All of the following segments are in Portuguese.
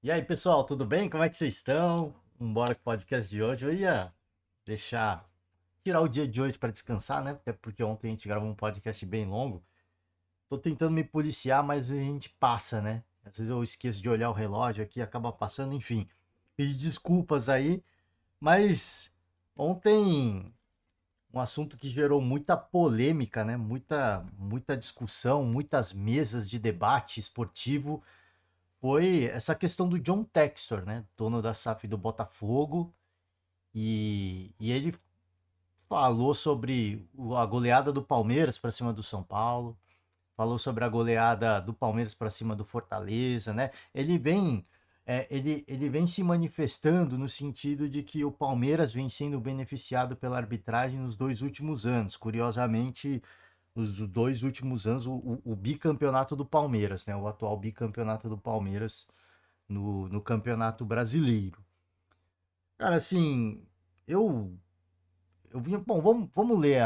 E aí, pessoal, tudo bem? Como é que vocês estão? Bora com o podcast de hoje. Eu ia deixar, tirar o dia de hoje para descansar, né? Até porque ontem a gente gravou um podcast bem longo. Tô tentando me policiar, mas a gente passa, né? Às vezes eu esqueço de olhar o relógio aqui, acaba passando, enfim. Pedir desculpas aí, mas ontem um assunto que gerou muita polêmica, né? Muita discussão, muitas mesas de debate esportivo foi essa questão do John Textor, né? Dono da SAF do Botafogo. E ele falou sobre a goleada do Palmeiras para cima do São Paulo. Falou sobre a goleada do Palmeiras para cima do Fortaleza, né? Ele vem se manifestando no sentido de que o Palmeiras vem sendo beneficiado pela arbitragem nos dois últimos anos. Curiosamente, os dois últimos anos, o bicampeonato do Palmeiras, né? O atual bicampeonato do Palmeiras no Campeonato Brasileiro. Cara, assim, eu, eu vim. Bom, vamos ler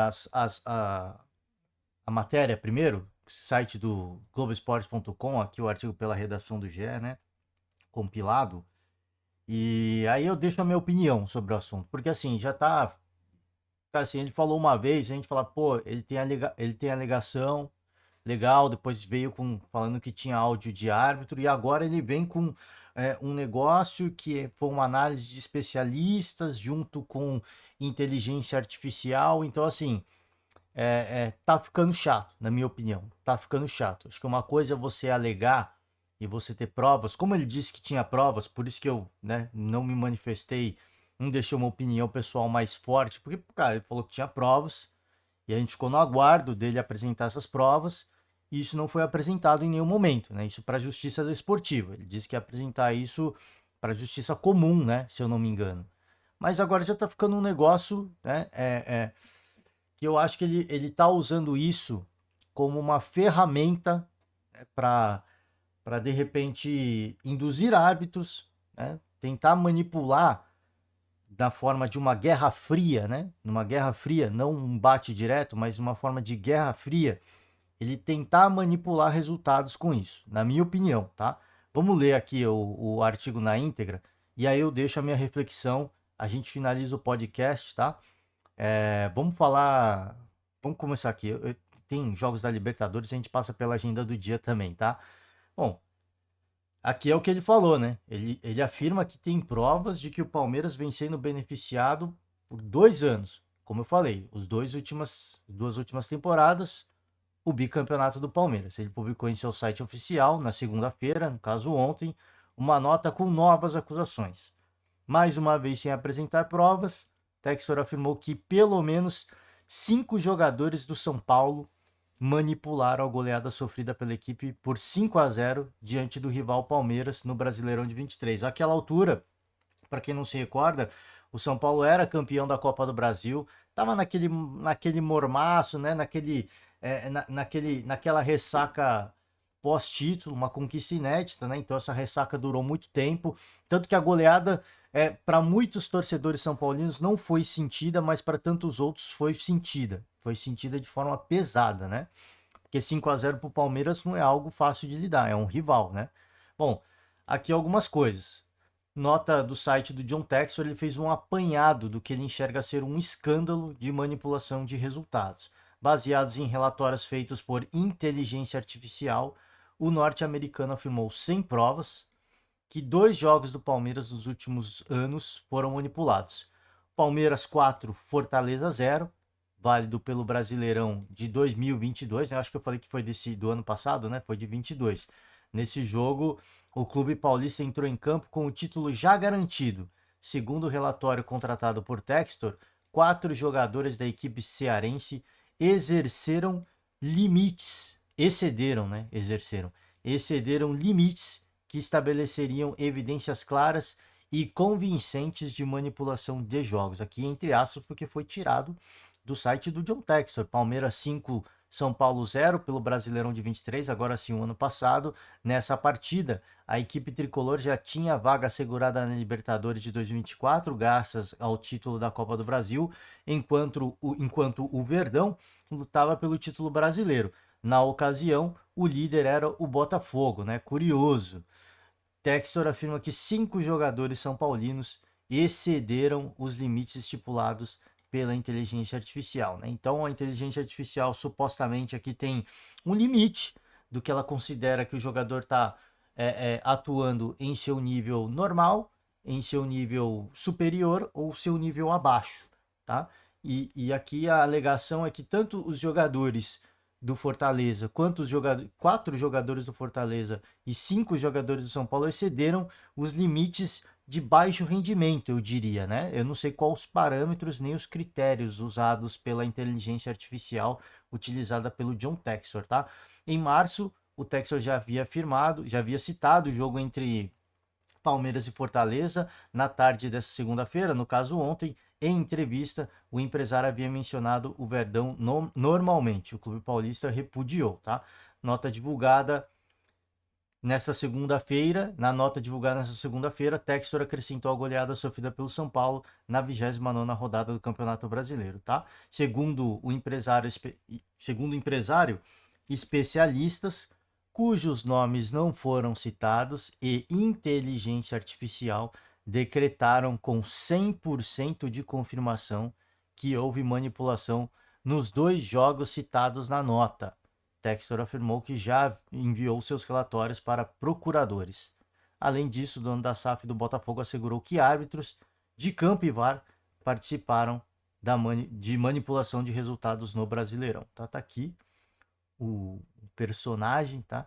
a matéria primeiro, site do Globoesporte.com, aqui o artigo pela redação do GE, né? Compilado. E aí eu deixo a minha opinião sobre o assunto, porque assim, já tá. Cara, assim, ele falou uma vez, a gente fala, pô, ele tem alegação, legal, depois veio falando que tinha áudio de árbitro, e agora ele vem com um negócio que foi uma análise de especialistas junto com inteligência artificial. Então, assim, tá ficando chato, na minha opinião. Tá ficando chato. Acho que uma coisa é você alegar e você ter provas. Como ele disse que tinha provas, por isso que eu, né, não me manifestei, não deixei uma opinião pessoal mais forte, porque, cara, ele falou que tinha provas e a gente ficou no aguardo dele apresentar essas provas. E isso não foi apresentado em nenhum momento, né? Isso para a Justiça Desportiva. Ele disse que ia apresentar isso para a Justiça Comum, né? Se eu não me engano. Mas agora já está ficando um negócio, né? Que eu acho que ele tá usando isso como uma ferramenta, né, para de repente induzir árbitros, né? Tentar manipular da forma de uma guerra fria, né? Numa guerra fria, não um bate direto, mas uma forma de guerra fria, ele tentar manipular resultados com isso, na minha opinião, tá? Vamos ler aqui o artigo na íntegra e aí eu deixo a minha reflexão. A gente finaliza o podcast, tá? Vamos falar. Vamos começar aqui. Tem jogos da Libertadores, a gente passa pela agenda do dia também, tá? Bom, aqui é o que ele falou, né? Ele afirma que tem provas de que o Palmeiras vem sendo beneficiado por 2 anos. Como eu falei, duas últimas temporadas, o bicampeonato do Palmeiras. Ele publicou em seu site oficial, na segunda-feira, no caso ontem, uma nota com novas acusações. Mais uma vez sem apresentar provas, Textor afirmou que pelo menos 5 jogadores do São Paulo manipularam a goleada sofrida pela equipe por 5-0 diante do rival Palmeiras no Brasileirão de 23. Àquela altura, para quem não se recorda, o São Paulo era campeão da Copa do Brasil, estava naquele mormaço, né? Naquela ressaca pós-título, uma conquista inédita, né? Então essa ressaca durou muito tempo, tanto que a goleada para muitos torcedores são paulinos não foi sentida, mas para tantos outros foi sentida de forma pesada, né? Porque 5-0 para o Palmeiras não é algo fácil de lidar, é um rival, né? Bom, aqui algumas coisas. Nota do site do John Textor, ele fez um apanhado do que ele enxerga ser um escândalo de manipulação de resultados. Baseados em relatórios feitos por inteligência artificial, o norte-americano afirmou sem provas que 2 jogos do Palmeiras nos últimos anos foram manipulados. Palmeiras 4, Fortaleza 0, válido pelo Brasileirão de 2022, né? Acho que eu falei que foi do ano passado, né? Foi de 22. Nesse jogo, o clube paulista entrou em campo com o título já garantido. Segundo o relatório contratado por Textor, 4 jogadores da equipe cearense exerceram limites, excederam, né? Excederam limites que estabeleceriam evidências claras e convincentes de manipulação de jogos. Aqui entre aspas, porque foi tirado do site do John Textor. Palmeiras 5, São Paulo 0 pelo Brasileirão de 23, agora sim o ano passado. Nessa partida, a equipe tricolor já tinha vaga assegurada na Libertadores de 2024, graças ao título da Copa do Brasil, enquanto o Verdão lutava pelo título brasileiro. Na ocasião, o líder era o Botafogo, né? Curioso. Textor afirma que 5 jogadores são paulinos excederam os limites estipulados pela inteligência artificial, né? Então a inteligência artificial supostamente aqui tem um limite do que ela considera que o jogador está atuando em seu nível normal, em seu nível superior ou seu nível abaixo, tá? E aqui a alegação é que tanto os jogadores do Fortaleza quanto os 4 jogadores do Fortaleza e 5 jogadores do São Paulo excederam os limites de baixo rendimento, eu diria, né? Eu não sei quais os parâmetros nem os critérios usados pela inteligência artificial utilizada pelo John Textor, tá? Em março, o Textor já havia afirmado, já havia citado o jogo entre Palmeiras e Fortaleza na tarde dessa segunda-feira, no caso ontem, em entrevista, o empresário havia mencionado o Verdão normalmente. O Clube Paulista repudiou, tá? Nota divulgada nessa segunda-feira, na nota divulgada nessa segunda-feira, Textor acrescentou a goleada sofrida pelo São Paulo na 29ª rodada do Campeonato Brasileiro, tá? Segundo o empresário, especialistas cujos nomes não foram citados e inteligência artificial decretaram com 100% de confirmação que houve manipulação nos 2 jogos citados na nota. Textor afirmou que já enviou seus relatórios para procuradores. Além disso, o dono da SAF do Botafogo assegurou que árbitros de campo e VAR participaram de manipulação de resultados no Brasileirão. Tá aqui o personagem, tá?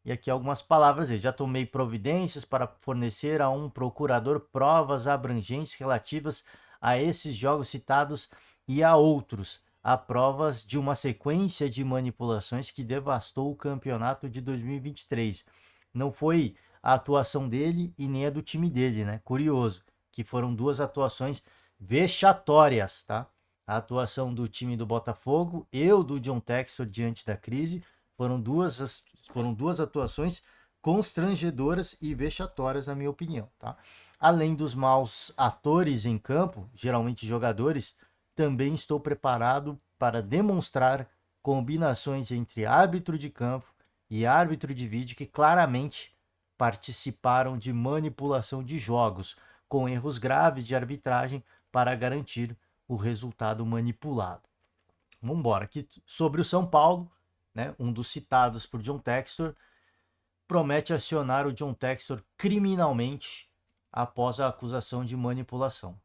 E aqui algumas palavras. Já tomei providências para fornecer a um procurador provas abrangentes relativas a esses jogos citados e a outros. Há provas de uma sequência de manipulações que devastou o campeonato de 2023. Não foi a atuação dele e nem a do time dele, né? Curioso, que foram 2 atuações vexatórias, tá? A atuação do time do Botafogo e o do John Textor diante da crise foram duas atuações constrangedoras e vexatórias, na minha opinião, tá? Além dos maus atores em campo, geralmente jogadores, também estou preparado para demonstrar combinações entre árbitro de campo e árbitro de vídeo que claramente participaram de manipulação de jogos, com erros graves de arbitragem para garantir o resultado manipulado. Vamos embora. Aqui sobre o São Paulo, né, um dos citados por John Textor, promete acionar o John Textor criminalmente após a acusação de manipulação.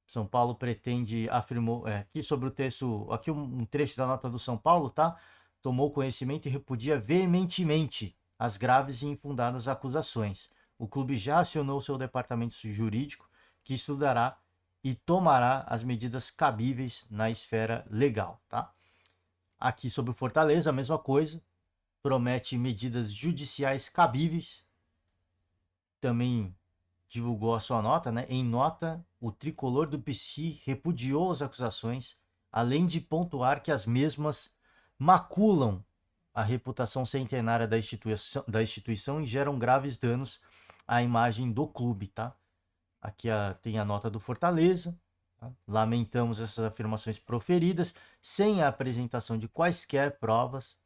São Paulo pretende, afirmou, aqui sobre o texto, aqui um trecho da nota do São Paulo, tá? Tomou conhecimento e repudia veementemente as graves e infundadas acusações. O clube já acionou seu departamento jurídico, que estudará e tomará as medidas cabíveis na esfera legal, tá? Aqui sobre o Fortaleza, a mesma coisa, promete medidas judiciais cabíveis, também divulgou a sua nota, né? Em nota, o tricolor do PC repudiou as acusações, além de pontuar que as mesmas maculam a reputação centenária da instituição e geram graves danos à imagem do clube, tá? Aqui tem a nota do Fortaleza. Tá? Lamentamos essas afirmações proferidas sem a apresentação de quaisquer provas.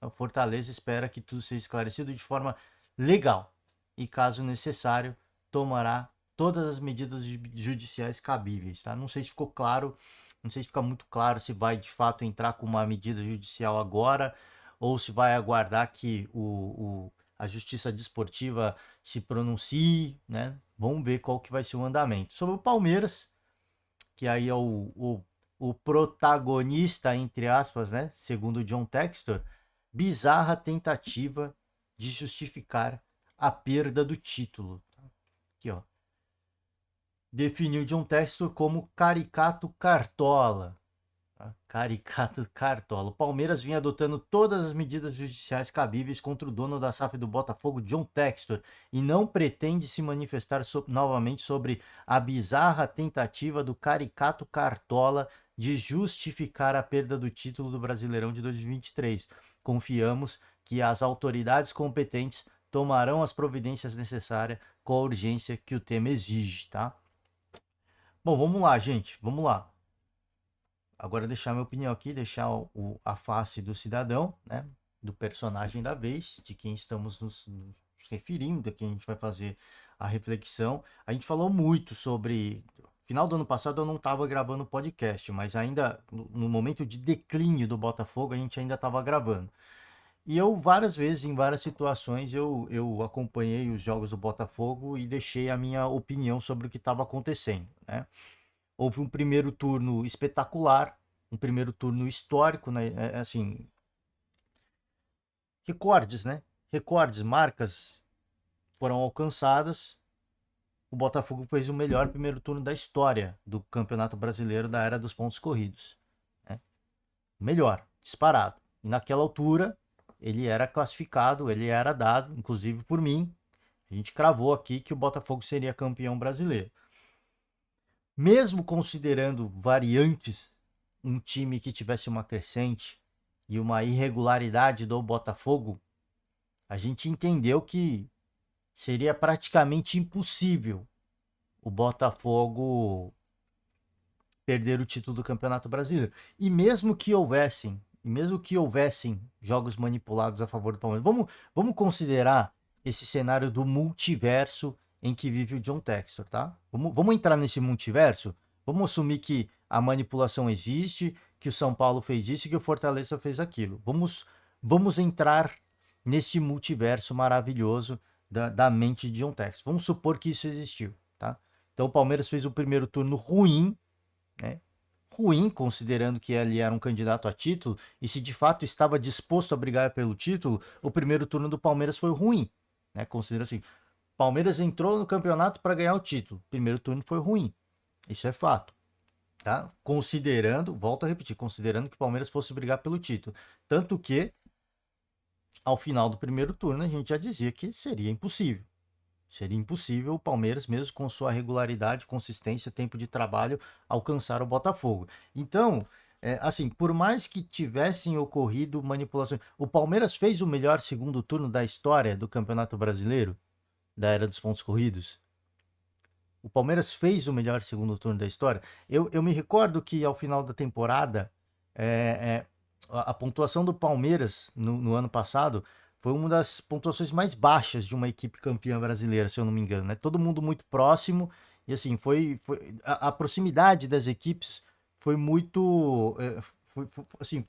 O Fortaleza espera que tudo seja esclarecido de forma legal e, caso necessário, tomará todas as medidas judiciais cabíveis. Tá? Não sei se ficou claro, não sei se fica muito claro se vai de fato entrar com uma medida judicial agora ou se vai aguardar que a Justiça Desportiva se pronuncie, né? Vamos ver qual que vai ser o andamento. Sobre o Palmeiras, que aí é o protagonista, entre aspas, né? Segundo o John Textor, bizarra tentativa de justificar a perda do título. Aqui, ó. Definiu John Textor como caricato cartola. Caricato cartola. O Palmeiras vinha adotando todas as medidas judiciais cabíveis contra o dono da SAF do Botafogo, John Textor, e não pretende se manifestar novamente sobre a bizarra tentativa do caricato cartola de justificar a perda do título do Brasileirão de 2023. Confiamos que as autoridades competentes tomarão as providências necessárias com a urgência que o tema exige, tá? Bom, vamos lá, gente, vamos lá. Agora deixar minha opinião aqui, deixar a face do cidadão, né, do personagem da vez, de quem estamos referindo aqui, a gente vai fazer a reflexão. A gente falou muito sobre. Final do ano passado eu não estava gravando podcast, mas ainda no momento de declínio do Botafogo a gente ainda estava gravando. E eu várias vezes, em várias situações, eu acompanhei os jogos do Botafogo e deixei a minha opinião sobre o que estava acontecendo, né? Houve um primeiro turno espetacular, um primeiro turno histórico, né? Assim, recordes, né? Recordes, marcas foram alcançadas. O Botafogo fez o melhor primeiro turno da história do Campeonato Brasileiro da era dos pontos corridos, né? Melhor, disparado. E naquela altura, ele era classificado, ele era dado, inclusive por mim. A gente cravou aqui que o Botafogo seria campeão brasileiro. Mesmo considerando variantes, um time que tivesse uma crescente e uma irregularidade do Botafogo, a gente entendeu que seria praticamente impossível o Botafogo perder o título do Campeonato Brasileiro. E mesmo que houvessem jogos manipulados a favor do Palmeiras, vamos considerar esse cenário do multiverso em que vive o John Textor, tá? Vamos entrar nesse multiverso? Vamos assumir que a manipulação existe, que o São Paulo fez isso e que o Fortaleza fez aquilo. Vamos entrar nesse multiverso maravilhoso da mente de John Textor. Vamos supor que isso existiu, tá? Então o Palmeiras fez o primeiro turno ruim, né? Ruim, considerando que ele era um candidato a título, e se de fato estava disposto a brigar pelo título, o primeiro turno do Palmeiras foi ruim, né? Considera assim, Palmeiras entrou no campeonato para ganhar o título, primeiro turno foi ruim, isso é fato, tá? Considerando, volto a repetir, considerando que o Palmeiras fosse brigar pelo título, tanto que ao final do primeiro turno a gente já dizia que seria impossível. Seria impossível o Palmeiras, mesmo com sua regularidade, consistência, tempo de trabalho, alcançar o Botafogo. Então, assim, por mais que tivessem ocorrido manipulações, o Palmeiras fez o melhor segundo turno da história do Campeonato Brasileiro, da era dos pontos corridos. O Palmeiras fez o melhor segundo turno da história. Eu me recordo que ao final da temporada, a pontuação do Palmeiras no ano passado foi uma das pontuações mais baixas de uma equipe campeã brasileira, se eu não me engano, né? Todo mundo muito próximo e assim a proximidade das equipes foi muito, assim,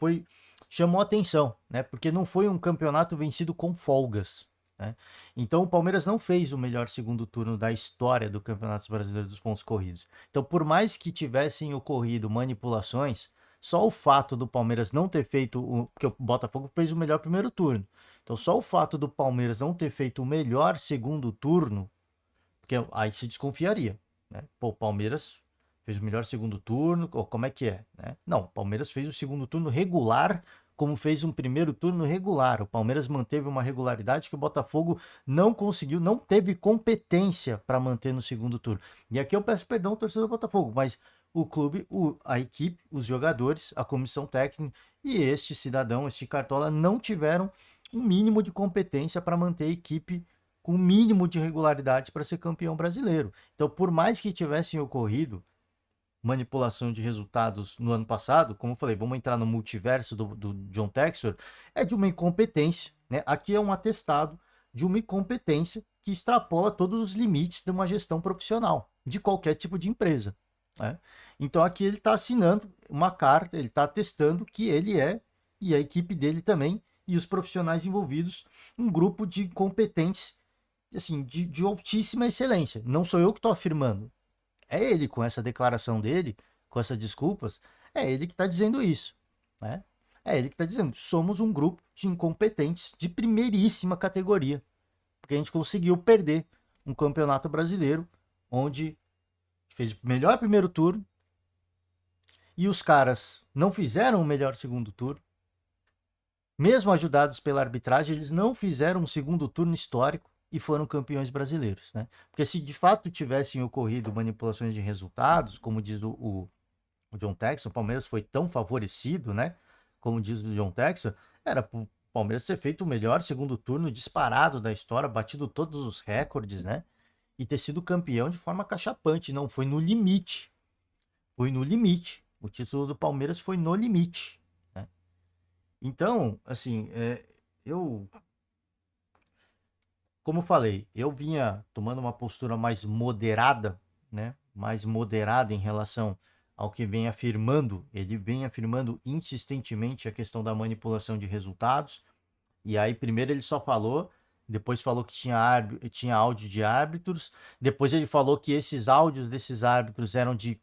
chamou atenção, né? Porque não foi um campeonato vencido com folgas, né? Então o Palmeiras não fez o melhor segundo turno da história do Campeonato Brasileiro dos pontos corridos. Então, por mais que tivessem ocorrido manipulações, só o fato do Palmeiras não ter feito porque o Botafogo fez o melhor primeiro turno. Então, só o fato do Palmeiras não ter feito o melhor segundo turno, porque aí se desconfiaria, né? Pô, o Palmeiras fez o melhor segundo turno, ou como é que é, né? Não, o Palmeiras fez o segundo turno regular, como fez um primeiro turno regular. O Palmeiras manteve uma regularidade que o Botafogo não conseguiu, não teve competência para manter no segundo turno. E aqui eu peço perdão ao torcedor do Botafogo, mas o clube, a equipe, os jogadores, a comissão técnica e este cidadão, este cartola, não tiveram um mínimo de competência para manter a equipe com o mínimo de regularidade para ser campeão brasileiro. Então, por mais que tivessem ocorrido manipulação de resultados no ano passado, como eu falei, vamos entrar no multiverso do John Textor, é de uma incompetência, né? Aqui é um atestado de uma incompetência que extrapola todos os limites de uma gestão profissional, de qualquer tipo de empresa, né? Então aqui ele está assinando uma carta, ele está atestando que ele é, e a equipe dele também, e os profissionais envolvidos, um grupo de competentes, assim, de altíssima excelência. Não sou eu que estou afirmando, é ele, com essa declaração dele, com essas desculpas, é ele que está dizendo isso, né? É ele que está dizendo, somos um grupo de incompetentes de primeiríssima categoria, porque a gente conseguiu perder um campeonato brasileiro onde fez o melhor primeiro turno e os caras não fizeram o melhor segundo turno. Mesmo ajudados pela arbitragem, eles não fizeram um segundo turno histórico e foram campeões brasileiros, né? Porque se de fato tivessem ocorrido manipulações de resultados, como diz o John Texton, o Palmeiras foi tão favorecido, né? Como diz o John Texton, era para o Palmeiras ter feito o melhor segundo turno disparado da história, batido todos os recordes, né? E ter sido campeão de forma cachapante. Não, foi no limite. Foi no limite. O título do Palmeiras foi no limite, né? Então, assim, eu como eu falei, eu vinha tomando uma postura mais moderada, né? Mais moderada em relação ao que vem afirmando. Ele vem afirmando insistentemente a questão da manipulação de resultados. E aí, primeiro ele só falou, depois falou que tinha áudio de árbitros, depois ele falou que esses áudios desses árbitros eram de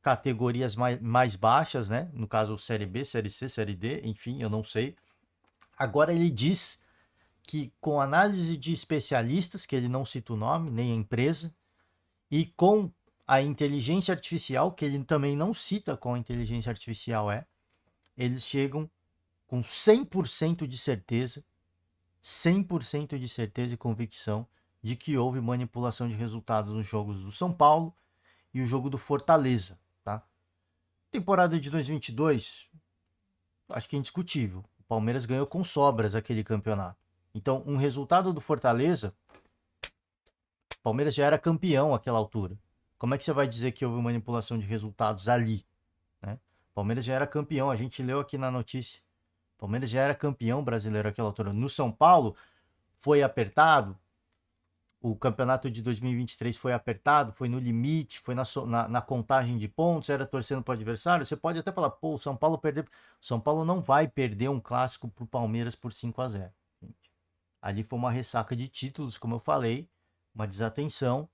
categorias mais baixas, né? No caso, Série B, Série C, Série D, enfim, eu não sei. Agora ele diz que com análise de especialistas, que ele não cita o nome, nem a empresa, e com a inteligência artificial, que ele também não cita qual a inteligência artificial é, eles chegam com 100% de certeza, 100% de certeza e convicção de que houve manipulação de resultados nos jogos do São Paulo e o jogo do Fortaleza, tá? Temporada de 2022, acho que é indiscutível. O Palmeiras ganhou com sobras aquele campeonato. Então, um resultado do Fortaleza, o Palmeiras já era campeão àquela altura. Como é que você vai dizer que houve manipulação de resultados ali, né? O Palmeiras já era campeão, a gente leu aqui na notícia. O Palmeiras já era campeão brasileiro àquela altura. No São Paulo, foi apertado. O campeonato de 2023 foi apertado, foi no limite, foi na contagem de pontos, era torcendo para o adversário. Você pode até falar, pô, o São Paulo perdeu. O São Paulo não vai perder um clássico para o Palmeiras por 5-0. Ali foi uma ressaca de títulos, como eu falei, uma desatenção,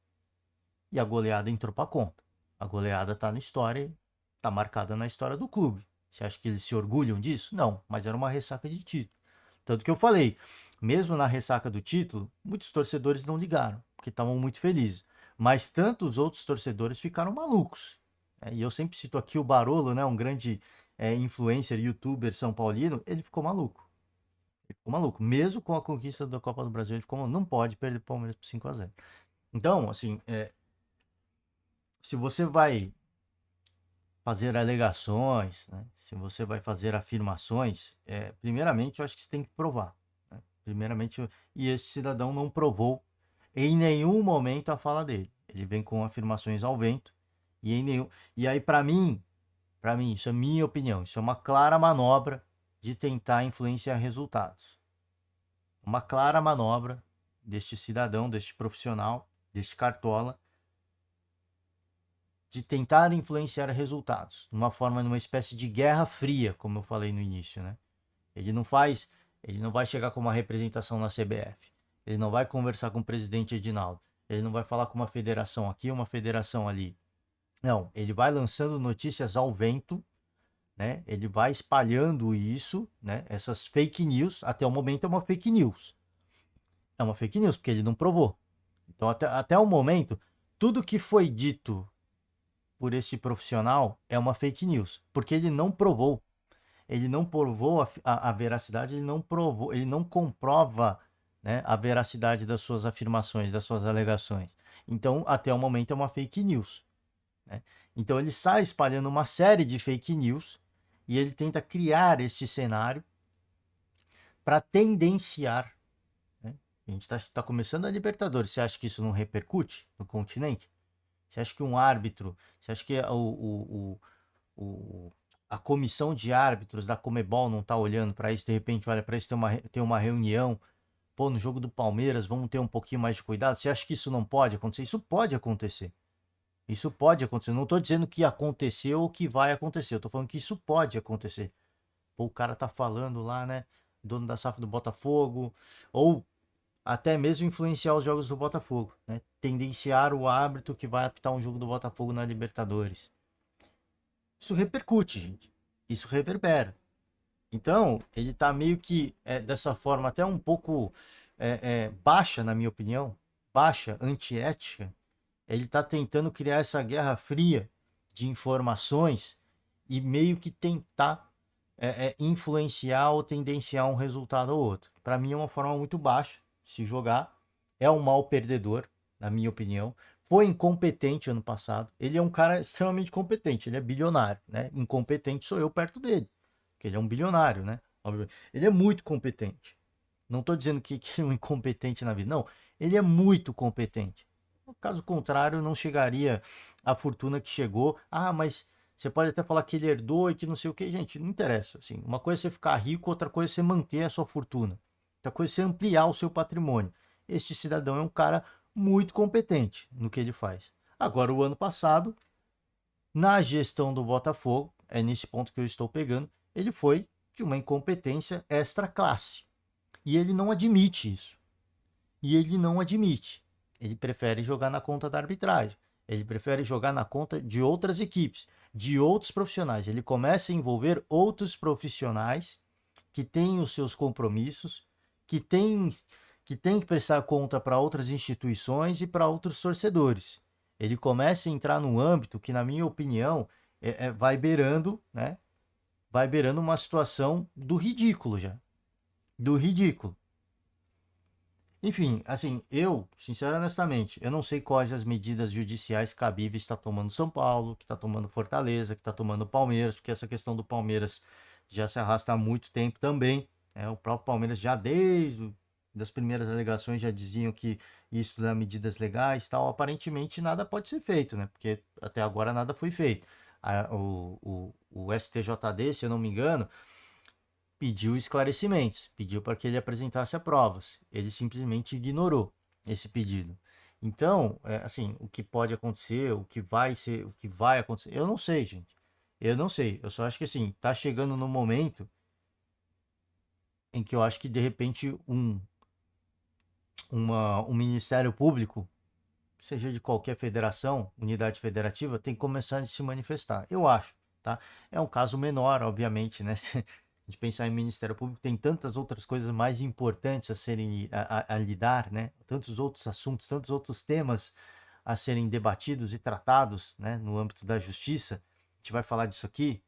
e a goleada entrou para conta. A goleada está na história, está marcada na história do clube. Você acha que eles se orgulham disso? Não, mas era uma ressaca de título. Tanto que eu falei, mesmo na ressaca do título, muitos torcedores não ligaram, porque estavam muito felizes. Mas tantos outros torcedores ficaram malucos. E eu sempre cito aqui o Barolo, né, um grande influencer, youtuber são paulino, ele ficou maluco. Ele ficou maluco. Mesmo com a conquista da Copa do Brasil, ele ficou maluco. Não pode perder o Palmeiras por 5-0. Então, assim, se você vai fazer alegações, né, se você vai fazer afirmações, primeiramente eu acho que você tem que provar. Primeiramente, e esse cidadão não provou em nenhum momento a fala dele. Ele vem com afirmações ao vento e em nenhum. E aí, para mim, isso é minha opinião, isso é uma clara manobra de tentar influenciar resultados. Uma clara manobra deste cidadão, deste profissional, deste cartola, de tentar influenciar resultados, numa espécie de guerra fria, como eu falei no início, né? Ele não vai chegar com uma representação na CBF. Ele não vai conversar com o presidente Edinaldo. Ele não vai falar com uma federação aqui, uma federação ali. Não, ele vai lançando notícias ao vento, né? Ele vai espalhando isso, né? Essas fake news, até o momento é uma fake news. É uma fake news, porque ele não provou. Então, até o momento, tudo que foi dito por este profissional é uma fake news, porque ele não provou. Ele não provou a veracidade, ele não provou, ele não comprova, né, a veracidade das suas afirmações, das suas alegações. Então, até o momento é uma fake news, né? Então, ele sai espalhando uma série de fake news e ele tenta criar este cenário para tendenciar, né? A gente está começando a Libertadores. Você acha que isso não repercute no continente? Você acha que um árbitro, você acha que a comissão de árbitros da Comebol não está olhando para isso, de repente olha para isso, tem uma reunião, pô, no jogo do Palmeiras, vamos ter um pouquinho mais de cuidado? Você acha que isso não pode acontecer? Isso pode acontecer. Isso pode acontecer. Não estou dizendo que aconteceu ou que vai acontecer, eu estou falando que isso pode acontecer. Pô, o cara tá falando lá, né, dono da SAF do Botafogo, ou até mesmo influenciar os jogos do Botafogo, né? Tendenciar o árbitro que vai apitar um jogo do Botafogo na Libertadores. Isso repercute, gente. Isso reverbera. Então, ele tá meio que dessa forma até um pouco baixa, na minha opinião, baixa, antiética. Ele tá tentando criar essa guerra fria de informações e meio que tentar influenciar ou tendenciar um resultado ou outro. Para mim é uma forma muito baixa de se jogar. É um mal perdedor, na minha opinião. Foi incompetente ano passado. Ele é um cara extremamente competente. Ele é bilionário, né? Incompetente sou eu perto dele, porque ele é um bilionário, né? Ele é muito competente. Não estou dizendo que ele é um incompetente na vida. Não, ele é muito competente. Caso contrário, não chegaria à fortuna que chegou. Ah, mas você pode até falar que ele herdou e que não sei o que. Gente, não interessa. Assim, uma coisa é você ficar rico, outra coisa é você manter a sua fortuna. Outra coisa é você ampliar o seu patrimônio. este cidadão é um cara muito competente no que ele faz. Agora, o ano passado, na gestão do Botafogo, é nesse ponto que eu estou pegando, ele foi de uma incompetência extra classe. E ele não admite isso. E ele não admite. Ele prefere jogar na conta da arbitragem. Ele prefere jogar na conta de outras equipes, de outros profissionais. Ele começa a envolver outros profissionais que têm os seus compromissos, que têm que prestar conta para outras instituições e para outros torcedores. Ele começa a entrar num âmbito que, na minha opinião, vai beirando, né? Vai beirando uma situação do ridículo já. Do ridículo. Enfim, assim, eu, sincero honestamente, eu não sei quais as medidas judiciais cabíveis está tomando São Paulo, que está tomando Fortaleza, que está tomando Palmeiras, porque essa questão do Palmeiras já se arrasta há muito tempo também. O próprio Palmeiras já desde das primeiras alegações já diziam que isso dá medidas legais e tal. Aparentemente nada pode ser feito, né? Porque até agora nada foi feito. O STJD, se eu não me engano, pediu esclarecimentos, pediu para que ele apresentasse provas. Ele simplesmente ignorou esse pedido. Então, assim, o que pode acontecer, o que vai ser, o que vai acontecer, eu não sei, gente. Eu não sei. Eu só acho que assim, tá chegando no momento em que eu acho que de repente um Ministério Público, seja de qualquer federação, unidade federativa, tem que começar a se manifestar. Eu acho, tá? É um caso menor, obviamente, né? Se a gente pensar em Ministério Público, tem tantas outras coisas mais importantes a serem a lidar, né? Tantos outros assuntos, tantos outros temas a serem debatidos e tratados, né? No âmbito da justiça. A gente vai falar disso aqui,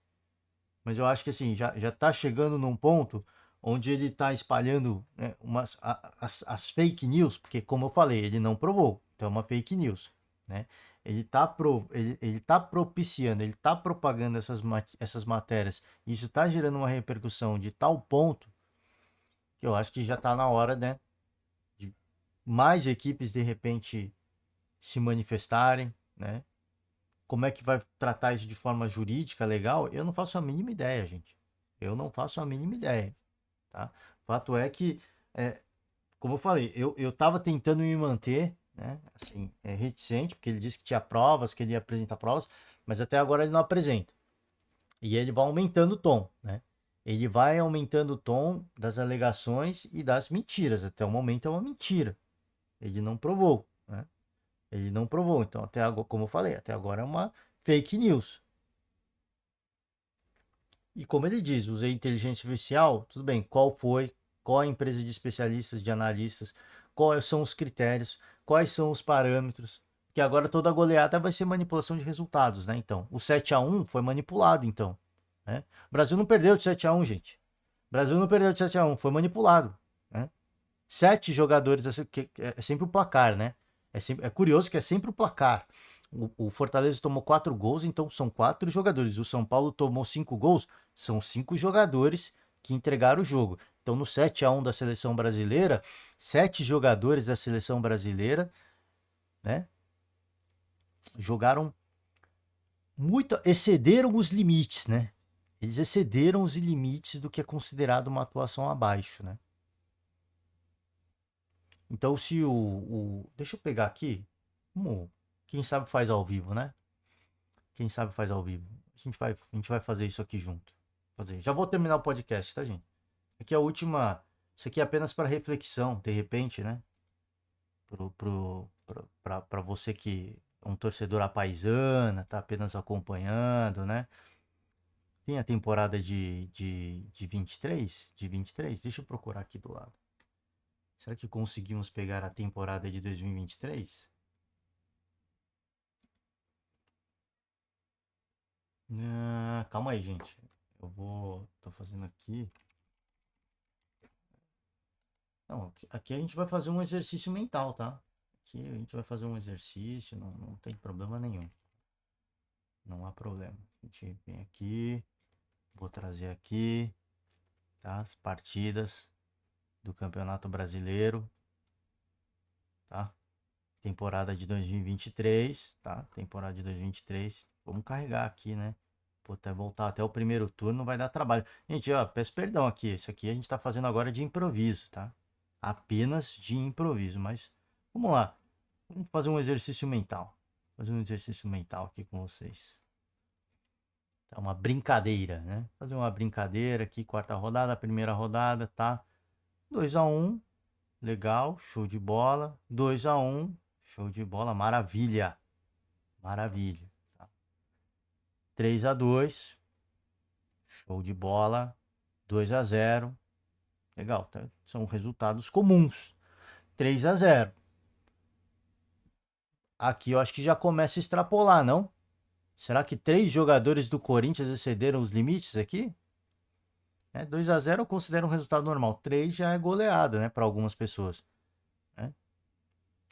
mas eu acho que assim, já está chegando num ponto onde ele está espalhando, né, as fake news, porque como eu falei, ele não provou, então é uma fake news, né? Ele tá propiciando, ele está propagando essas matérias, e isso está gerando uma repercussão de tal ponto que eu acho que já está na hora, né, de mais equipes de repente se manifestarem, né? Como é que vai tratar isso de forma jurídica, legal? Eu não faço a mínima ideia, gente. Eu não faço a mínima ideia, tá? Fato é que, é, como eu falei, eu tava tentando me manter, né? Assim, reticente, porque ele disse que tinha provas, que ele ia apresentar provas, mas até agora ele não apresenta. E ele vai aumentando o tom, né? Ele vai aumentando o tom das alegações e das mentiras. Até o momento é uma mentira. Ele não provou, né? Ele não provou. Então, até agora, como eu falei, até agora é uma fake news. E como ele diz, usei inteligência artificial, tudo bem, qual foi, qual a empresa de especialistas, de analistas, quais são os critérios, quais são os parâmetros, que agora toda goleada vai ser manipulação de resultados, né? Então, o 7-1 foi manipulado, então, né? O Brasil não perdeu de 7-1, gente. O Brasil não perdeu de 7-1, foi manipulado, né? 7 jogadores, é sempre o placar, né? É curioso que é sempre o placar. O Fortaleza tomou 4 gols, então são 4 jogadores. O São Paulo tomou 5 gols, são 5 jogadores que entregaram o jogo. Então, no 7-1 da seleção brasileira, 7 jogadores da seleção brasileira, né, jogaram muito, excederam os limites, né? Eles excederam os limites do que é considerado uma atuação abaixo, né? Então, se deixa eu pegar aqui. Quem sabe faz ao vivo, né? Quem sabe faz ao vivo. A gente vai fazer isso aqui junto. Já vou terminar o podcast, tá, gente? Aqui é a última. Isso aqui é apenas para reflexão, de repente, né? Para você que é um torcedor apaisana, tá apenas acompanhando, né? Tem a temporada de 23? De 23? Deixa eu procurar aqui do lado. Será que conseguimos pegar a temporada de 2023? Ah, calma aí, gente. Tô fazendo aqui. Não, aqui a gente vai fazer um exercício mental, tá? Aqui a gente vai fazer um exercício, não tem problema nenhum. Não há problema. A gente vem aqui, vou trazer aqui, tá? As partidas do Campeonato Brasileiro, tá? Temporada de 2023, tá? Temporada de 2023. Vamos carregar aqui, né? Pô, até voltar até o primeiro turno vai dar trabalho. Gente, ó, peço perdão aqui. Isso aqui a gente tá fazendo agora de improviso, tá? Apenas de improviso. Mas vamos lá. Vamos fazer um exercício mental. Fazer um exercício mental aqui com vocês. É uma brincadeira, né? Fazer uma brincadeira aqui, quarta rodada, primeira rodada, tá? 2-1, legal, show de bola. 2-1, show de bola, maravilha. Maravilha. Tá? 3-2, show de bola. 2-0, legal, tá? São resultados comuns. 3-0. Aqui eu acho que já começa a extrapolar, não? Será que 3 jogadores do Corinthians excederam os limites aqui? 2-0 eu considero um resultado normal. 3 já é goleada, né, para algumas pessoas.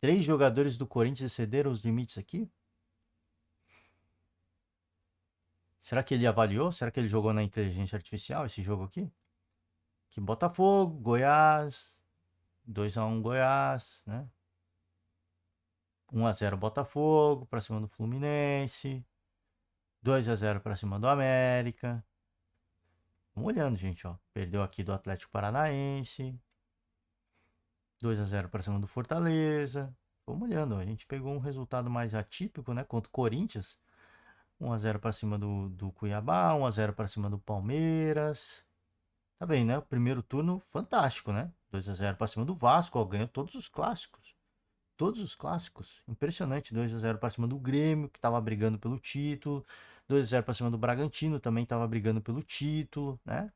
3 jogadores do Corinthians excederam os limites aqui? Será que ele avaliou? Será que ele jogou na inteligência artificial esse jogo aqui? Que Botafogo, Goiás, 2-1 Goiás, né? 1-0 Botafogo para cima do Fluminense. 2-0 para cima do América. Vamos olhando, gente, ó. Perdeu aqui do Atlético Paranaense. 2-0 para cima do Fortaleza. Vamos olhando, ó. A gente pegou um resultado mais atípico, né? Contra o Corinthians. 1-0 para cima do Cuiabá. 1-0 para cima do Palmeiras. Tá bem, né? O primeiro turno, fantástico, né? 2-0 para cima do Vasco. Ó, ganhou todos os clássicos. Todos os clássicos. Impressionante. 2-0 para cima do Grêmio, que estava brigando pelo título. 2-0 para cima do Bragantino, também estava brigando pelo título, né?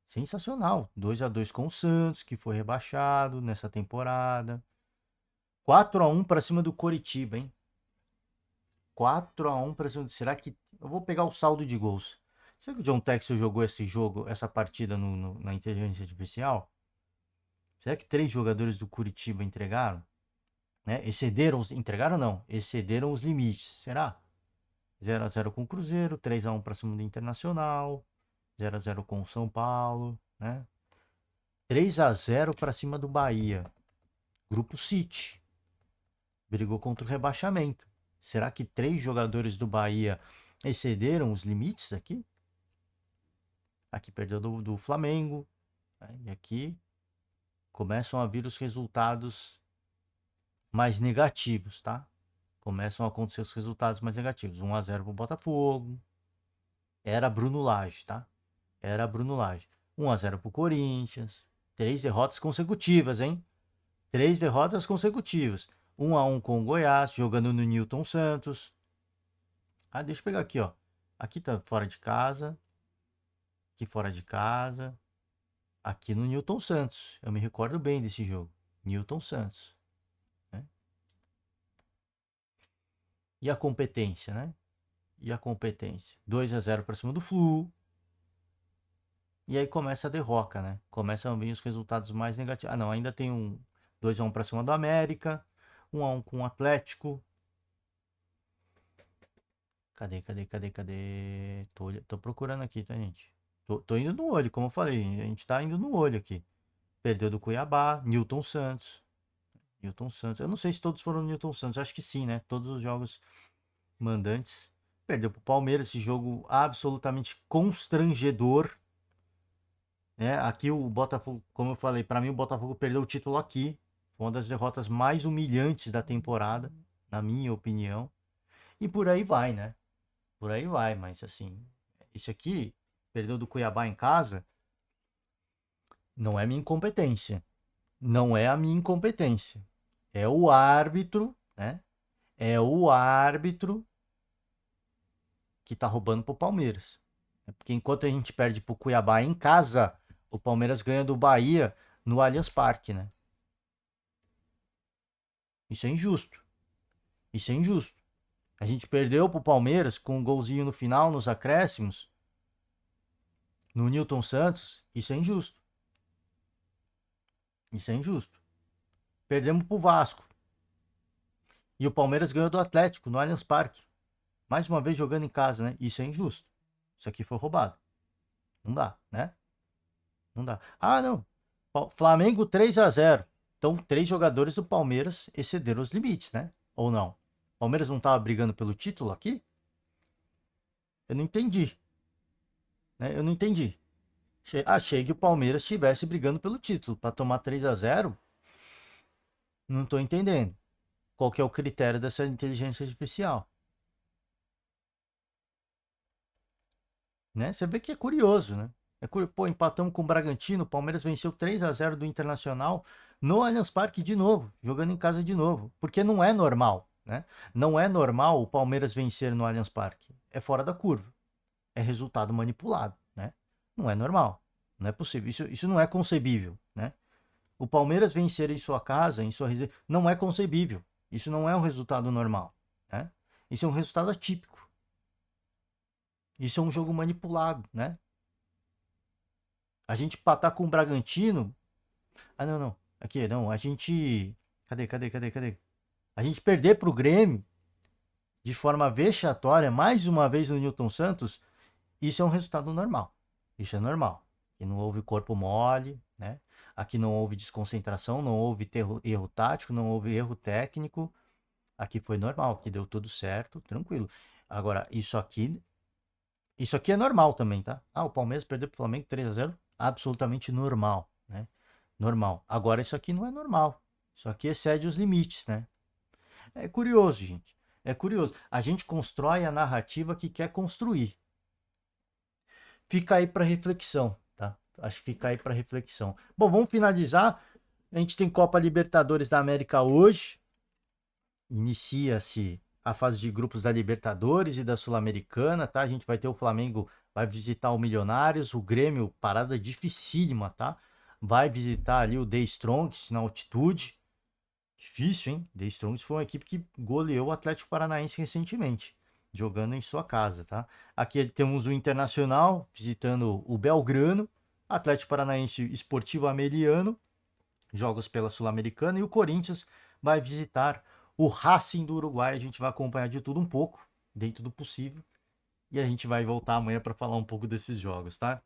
Sensacional. 2-2 com o Santos, que foi rebaixado nessa temporada. 4-1 para cima do Coritiba, hein? 4-1 para cima do... Será que... Eu vou pegar o saldo de gols. Será que o John Texel jogou esse jogo, essa partida na inteligência artificial? Será que 3 jogadores do Curitiba entregaram? Né? Excederam os... Entregaram não. Excederam os limites. Será? 0-0 com o Cruzeiro. 3-1 para cima do Internacional. 0-0 com o São Paulo. Né? 3-0 para cima do Bahia. Grupo City. Brigou contra o rebaixamento. Será que 3 jogadores do Bahia excederam os limites aqui? Aqui perdeu do Flamengo. Né? E aqui começam a vir os resultados mais negativos, tá? Começam a acontecer os resultados mais negativos. 1-0 pro Botafogo. Era Bruno Lage, tá? Era Bruno Lage. 1-0 pro Corinthians. 3 derrotas consecutivas, hein? 3 derrotas consecutivas. 1-1 com o Goiás, jogando no Newton Santos. Ah, deixa eu pegar aqui, ó. Aqui tá fora de casa. Aqui fora de casa. Aqui no Newton Santos. Eu me recordo bem desse jogo. Newton Santos. Né? E a competência, né? E a competência. 2-0 para cima do Flu. E aí começa a derroca, né? Começam a vir os resultados mais negativos. Ah, não, ainda tem um 2-1 para cima do América. 1-1 com o Atlético. Cadê? Tô procurando aqui, tá, gente? Tô indo no olho, como eu falei. A gente tá indo no olho aqui. Perdeu do Cuiabá, Newton Santos. Newton Santos. Eu não sei se todos foram Newton Santos. Acho que sim, né? Todos os jogos mandantes. Perdeu pro Palmeiras. Esse jogo absolutamente constrangedor. Né? Aqui o Botafogo, como eu falei, para mim o Botafogo perdeu o título aqui. Foi uma das derrotas mais humilhantes da temporada, na minha opinião. E por aí vai, né? Por aí vai, mas assim, esse aqui, perdeu do Cuiabá em casa, não é minha incompetência. Não é a minha incompetência. É o árbitro, né? É o árbitro que tá roubando pro Palmeiras. Porque enquanto a gente perde pro Cuiabá em casa, o Palmeiras ganha do Bahia no Allianz Parque, né? Isso é injusto. Isso é injusto. A gente perdeu pro Palmeiras com um golzinho no final, nos acréscimos, no Newton Santos. Isso é injusto. Isso é injusto. Perdemos pro Vasco. E o Palmeiras ganhou do Atlético no Allianz Parque. Mais uma vez jogando em casa, né? Isso é injusto. Isso aqui foi roubado. Não dá, né? Não dá. Ah, não. Flamengo 3-0. Então, 3 jogadores do Palmeiras excederam os limites, né? Ou não? O Palmeiras não estava brigando pelo título aqui? Eu não entendi. Né? Eu não entendi. Achei que o Palmeiras estivesse brigando pelo título. Para tomar 3-0, não tô entendendo. Qual que é o critério dessa inteligência artificial? Né? Você vê que é curioso, né? Pô, empatamos com o Bragantino, o Palmeiras venceu 3-0 do Internacional no Allianz Parque de novo, jogando em casa de novo. Porque não é normal, né? Não é normal o Palmeiras vencer no Allianz Parque. É fora da curva. É resultado manipulado, né? Não é normal. Não é possível. Isso não é concebível, né? O Palmeiras vencer em sua casa, em sua residência, não é concebível. Isso não é um resultado normal, né? Isso é um resultado atípico. Isso é um jogo manipulado, né? A gente empatar com o Bragantino. Ah, não, não. Aqui, não. A gente. Cadê? A gente perder pro Grêmio de forma vexatória, mais uma vez no Newton Santos, isso é um resultado normal. Isso é normal. Aqui não houve corpo mole, né? Aqui não houve desconcentração, não houve erro tático, não houve erro técnico. Aqui foi normal, aqui deu tudo certo, tranquilo. Agora, isso aqui é normal também, tá? Ah, o Palmeiras perdeu pro Flamengo 3-0, absolutamente normal, né? Normal. Agora isso aqui não é normal. Isso aqui excede os limites, né? É curioso, gente. É curioso. A gente constrói a narrativa que quer construir. Fica aí para reflexão, tá? Acho que fica aí para reflexão. Bom, vamos finalizar. A gente tem Copa Libertadores da América hoje. Inicia-se a fase de grupos da Libertadores e da Sul-Americana, tá? A gente vai ter o Flamengo, vai visitar o Milionários, o Grêmio, parada dificílima, tá? Vai visitar ali o The Strongs na altitude. Difícil, hein? The Strongs foi uma equipe que goleou o Atlético Paranaense recentemente, jogando em sua casa, tá? Aqui temos o Internacional visitando o Belgrano, Atlético Paranaense Esportivo Ameriano, jogos pela Sul-Americana, e o Corinthians vai visitar o Racing do Uruguai. A gente vai acompanhar de tudo um pouco, dentro do possível, e a gente vai voltar amanhã para falar um pouco desses jogos, tá?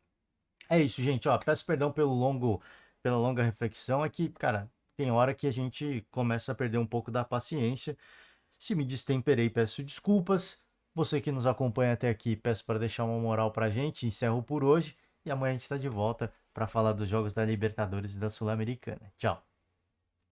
É isso, gente. Ó, peço perdão pela longa reflexão. É que, cara, tem hora que a gente começa a perder um pouco da paciência. Se me destemperei, peço desculpas. Você que nos acompanha até aqui, peço para deixar uma moral pra gente. Encerro por hoje e amanhã a gente está de volta para falar dos jogos da Libertadores e da Sul-Americana. Tchau.